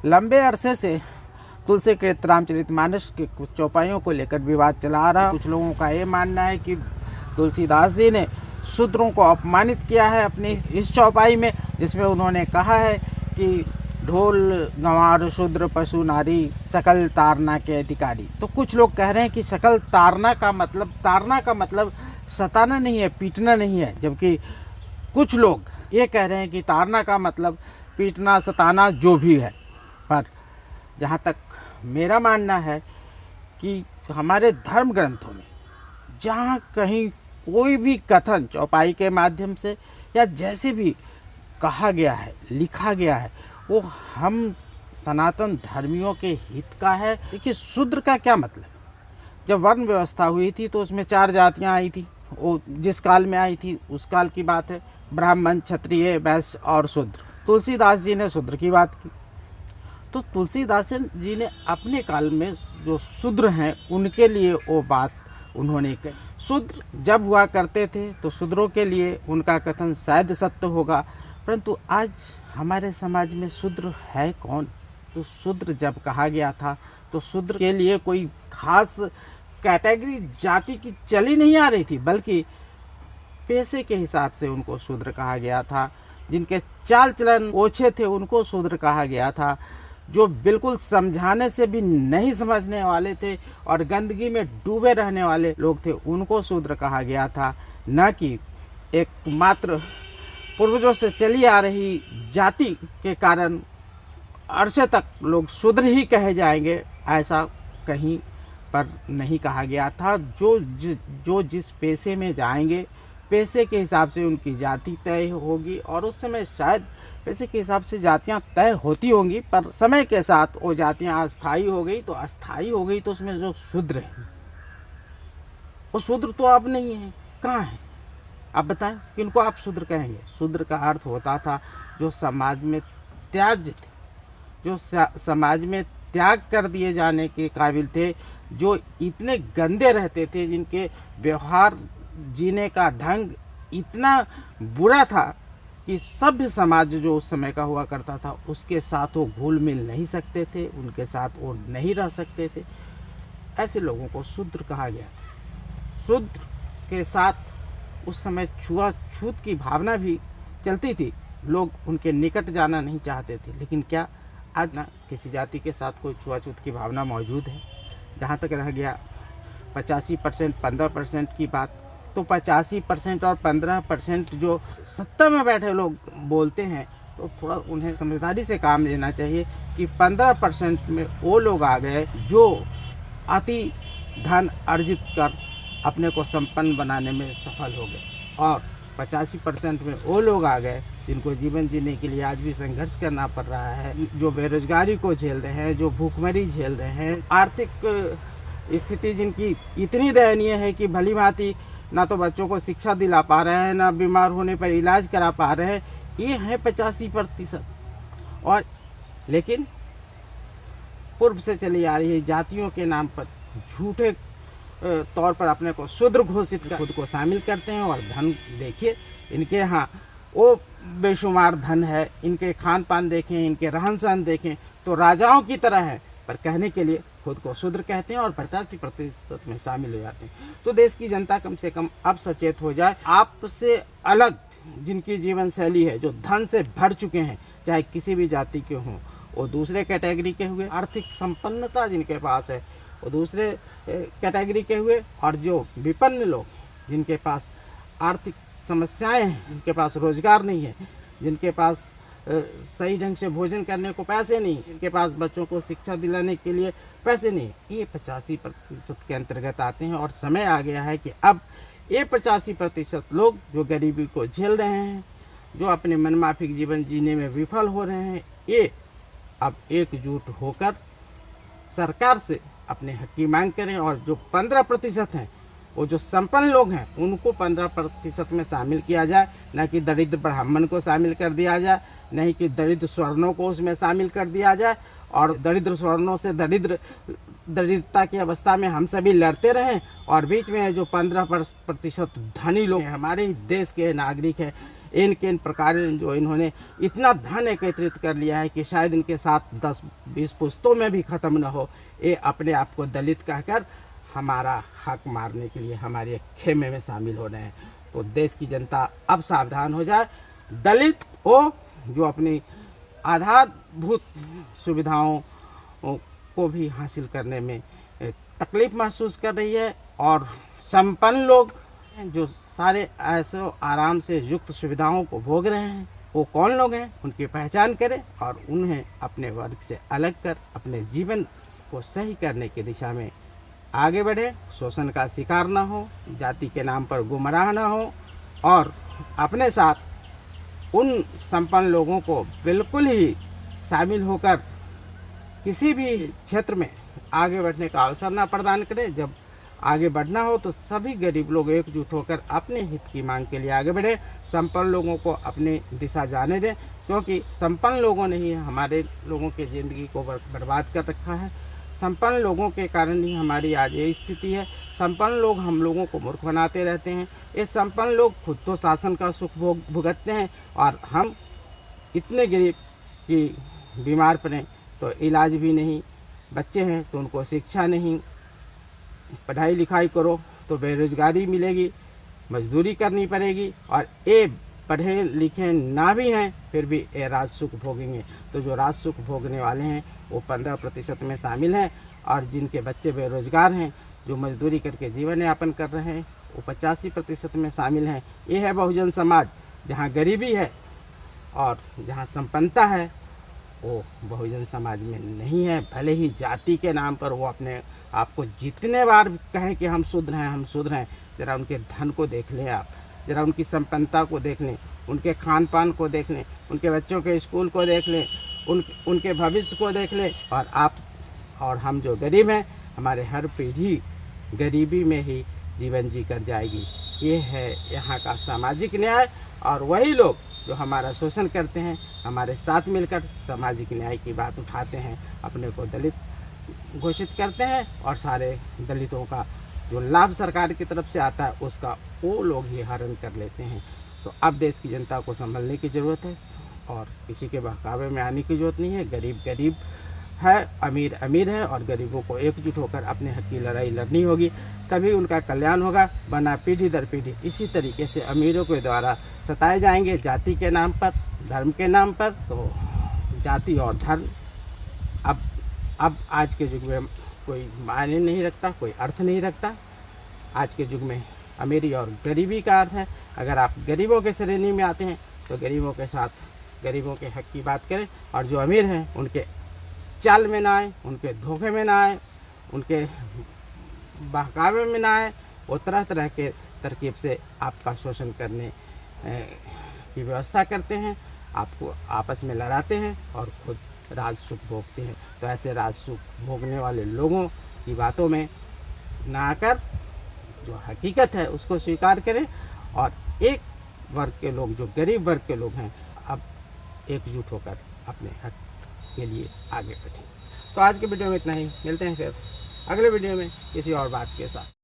लंबे अरसे से तुलसीकृत रामचरितमानस के कुछ चौपाइयों को लेकर विवाद चला आ रहा। कुछ लोगों का ये मानना है कि तुलसीदास जी ने शूद्रों को अपमानित किया है अपनी इस चौपाई में, जिसमें उन्होंने कहा है कि ढोल गंवार शूद्र पशु नारी सकल तारना के अधिकारी। तो कुछ लोग कह रहे हैं कि सकल तारना का मतलब सताना नहीं है, पीटना नहीं है, जबकि कुछ लोग ये कह रहे हैं कि तारना का मतलब पीटना सताना जो भी है। पर जहाँ तक मेरा मानना है कि हमारे धर्म ग्रंथों में जहाँ कहीं कोई भी कथन चौपाई के माध्यम से या जैसे भी कहा गया है, लिखा गया है, वो हम सनातन धर्मियों के हित का है। देखिए, शूद्र का क्या मतलब? जब वर्ण व्यवस्था हुई थी तो उसमें 4 जातियां आई थी। वो जिस काल में आई थी उस काल की बात है, ब्राह्मण, क्षत्रिय, वैश्य और शूद्र। तुलसीदास जी ने शूद्र की बात की, तो तुलसीदास जी ने अपने काल में जो शूद्र हैं उनके लिए वो बात उन्होंने कही। शूद्र जब हुआ करते थे तो शूद्रों के लिए उनका कथन शायद सत्य होगा, परंतु आज हमारे समाज में शूद्र है कौन? तो शूद्र जब कहा गया था तो शूद्र के लिए कोई खास कैटेगरी जाति की चली नहीं आ रही थी, बल्कि पैसे के हिसाब से उनको शूद्र कहा गया था। जिनके चाल चलन ओछे थे उनको शूद्र कहा गया था। जो बिल्कुल समझाने से भी नहीं समझने वाले थे और गंदगी में डूबे रहने वाले लोग थे उनको शूद्र कहा गया था, न कि एक मात्र पूर्वजों से चली आ रही जाति के कारण अरसे तक लोग शूद्र ही कहे जाएंगे, ऐसा कहीं पर नहीं कहा गया था। जो जिस पेशे में जाएंगे पैसे के हिसाब से उनकी जाति तय होगी, और उस समय शायद पैसे के हिसाब से जातियां तय होती होंगी, पर समय के साथ वो जातियां अस्थायी हो गई। तो अस्थायी हो गई तो उसमें जो शूद्र है वो शूद्र तो अब नहीं है, कहाँ है? आप बताएं किनको आप शूद्र कहेंगे? शूद्र का अर्थ होता था जो समाज में त्याज्य थे, जो समाज में त्याग कर दिए जाने के काबिल थे, जो इतने गंदे रहते थे, जिनके व्यवहार जीने का ढंग इतना बुरा था कि सभ्य समाज जो उस समय का हुआ करता था उसके साथ वो घुल मिल नहीं सकते थे, उनके साथ वो नहीं रह सकते थे। ऐसे लोगों को शूद्र कहा गया। शूद्र के साथ उस समय छुआछूत की भावना भी चलती थी, लोग उनके निकट जाना नहीं चाहते थे। लेकिन क्या आज ना किसी जाति के साथ कोई छुआछूत की भावना मौजूद है? जहाँ तक रह गया 85% 15% की बात, तो 85% और 15% जो सत्ता में बैठे लोग बोलते हैं, तो थोड़ा उन्हें समझदारी से काम लेना चाहिए कि 15% में वो लोग आ गए जो अति धन अर्जित कर अपने को संपन्न बनाने में सफल हो गए, और 85% में वो लोग आ गए जिनको जीवन जीने के लिए आज भी संघर्ष करना पड़ रहा है, जो बेरोजगारी को झेल रहे हैं, जो भूखमरी झेल रहे हैं, आर्थिक स्थिति जिनकी इतनी दयनीय है कि भली भांति ना तो बच्चों को शिक्षा दिला पा रहे हैं, ना बीमार होने पर इलाज करा पा रहे हैं। ये है 85%। और लेकिन पूर्व से चली आ रही जातियों के नाम पर झूठे तौर पर अपने को शूद्र घोषित कर खुद को शामिल करते हैं। और धन देखिए, इनके यहाँ वो बेशुमार धन है, इनके खान पान देखें, इनके रहन सहन देखें तो राजाओं की तरह है, पर कहने के लिए खुद को शूद्र कहते हैं और 85% में शामिल हो जाते हैं। तो देश की जनता कम से कम अब सचेत हो जाए। आपसे अलग जिनकी जीवन शैली है, जो धन से भर चुके हैं, चाहे किसी भी जाति के हों, वो दूसरे कैटेगरी के हुए। आर्थिक संपन्नता जिनके पास है वो दूसरे कैटेगरी के हुए, और जो विपन्न लोग जिनके पास आर्थिक समस्याएं हैं, जिनके पास रोजगार नहीं है, जिनके पास सही ढंग से भोजन करने को पैसे नहीं, जिनके पास बच्चों को शिक्षा दिलाने के लिए पैसे नहीं, ये 85% के अंतर्गत आते हैं। और समय आ गया है कि अब ये 85% लोग जो गरीबी को झेल रहे हैं, जो अपने मनमाफिक जीवन जीने में विफल हो रहे हैं, ये अब एकजुट होकर सरकार से अपने हक की मांग करें। और जो 15% हैं, वो जो संपन्न लोग हैं, उनको 15% में शामिल किया जाए, न कि दरिद्र ब्राह्मण को शामिल कर दिया जाए, नहीं कि दरिद्र स्वर्णों को उसमें शामिल कर दिया जाए, और दरिद्र स्वर्णों से दरिद्रता की अवस्था में हम सभी लड़ते रहें, और बीच में जो 15% धनी लोग हमारे देश के नागरिक हैं, इन किन प्रकार जो इन्होंने इतना धन एकत्रित कर लिया है कि शायद इनके साथ 10-20 पुश्तों में भी ख़त्म न हो, ये अपने आप को दलित कहकर हमारा हक मारने के लिए हमारे खेमे में शामिल हो रहे हैं। तो देश की जनता अब सावधान हो जाए। दलित वो जो अपनी आधारभूत सुविधाओं को भी हासिल करने में तकलीफ महसूस कर रही है, और संपन्न लोग जो सारे ऐसे आराम से युक्त सुविधाओं को भोग रहे हैं, वो कौन लोग हैं, उनकी पहचान करें और उन्हें अपने वर्ग से अलग कर अपने जीवन को सही करने की दिशा में आगे बढ़े। शोषण का शिकार ना हो, जाति के नाम पर गुमराह ना हो, और अपने साथ उन संपन्न लोगों को बिल्कुल ही शामिल होकर किसी भी क्षेत्र में आगे बढ़ने का अवसर ना प्रदान करें। जब आगे बढ़ना हो तो सभी गरीब लोग एकजुट होकर अपने हित की मांग के लिए आगे बढ़े। संपन्न लोगों को अपनी दिशा जाने दें, क्योंकि संपन्न लोगों ने ही हमारे लोगों की ज़िंदगी को बर्बाद कर रखा है। संपन्न लोगों के कारण ही हमारी आज ये स्थिति है। संपन्न लोग हम लोगों को मूर्ख बनाते रहते हैं। ये संपन्न लोग खुद तो शासन का सुख भुगतते हैं, और हम इतने गरीब कि बीमार पड़ें तो इलाज भी नहीं, बच्चे हैं तो उनको शिक्षा नहीं, पढ़ाई लिखाई करो तो बेरोजगारी मिलेगी, मजदूरी करनी पड़ेगी, और ये पढ़े लिखे ना भी हैं फिर भी ये राज सुख भोगेंगे। तो जो राज सुख भोगने वाले हैं वो 15% में शामिल हैं, और जिनके बच्चे बेरोजगार हैं, जो मजदूरी करके जीवन यापन कर रहे हैं, वो 85% में शामिल हैं। ये है बहुजन समाज, जहाँ गरीबी है और जहाँ संपन्नता है, वो बहुजन समाज में नहीं है। भले ही जाति के नाम पर वो अपने आपको जितने बार कहें कि हम शुद्र हैं, हम शुद्र हैं, ज़रा उनके धन को देख लें आप, ज़रा उनकी संपन्नता को देख लें, उनके खान पान को देख लें, उनके बच्चों के स्कूल को देख लें, उनके भविष्य को देख लें। और आप और हम जो गरीब हैं, हमारे हर पीढ़ी गरीबी में ही जीवन जी कर जाएगी। ये है यहाँ का सामाजिक न्याय, और वही लोग जो हमारा शोषण करते हैं हमारे साथ मिलकर सामाजिक न्याय की बात उठाते हैं, अपने को दलित घोषित करते हैं, और सारे दलितों का जो लाभ सरकार की तरफ से आता है उसका वो लोग ही हरण कर लेते हैं। तो अब देश की जनता को संभलने की ज़रूरत है, और किसी के बहकावे में आने की ज़रूरत नहीं है। गरीब गरीब है, अमीर अमीर है, और गरीबों को एकजुट होकर अपने हक की लड़ाई लड़नी होगी, तभी उनका कल्याण होगा। वरना पीढ़ी दर पीढ़ी इसी तरीके से अमीरों के द्वारा सताए जाएंगे जाति के नाम पर, धर्म के नाम पर। तो जाति और धर्म अब आज के युग में कोई मायने नहीं रखता, कोई अर्थ नहीं रखता। आज के युग में अमीरी और गरीबी का अर्थ है। अगर आप गरीबों के श्रेणी में आते हैं तो गरीबों के साथ गरीबों के हक की बात करें, और जो अमीर हैं उनके चाल में ना आए, उनके धोखे में ना आए, उनके बहकावे में ना आए। वो तरह तरह के तरकीब से आपका शोषण करने की व्यवस्था करते हैं, आपको आपस में लड़ाते हैं और खुद राज सुख भोगते हैं। तो ऐसे राज सुख भोगने वाले लोगों की बातों में ना आकर जो हकीकत है उसको स्वीकार करें, और एक वर्ग के लोग जो गरीब वर्ग के लोग हैं अब एकजुट होकर अपने हक के लिए आगे बढ़ें। तो आज के वीडियो में इतना ही, मिलते हैं फिर अगले वीडियो में किसी और बात के साथ।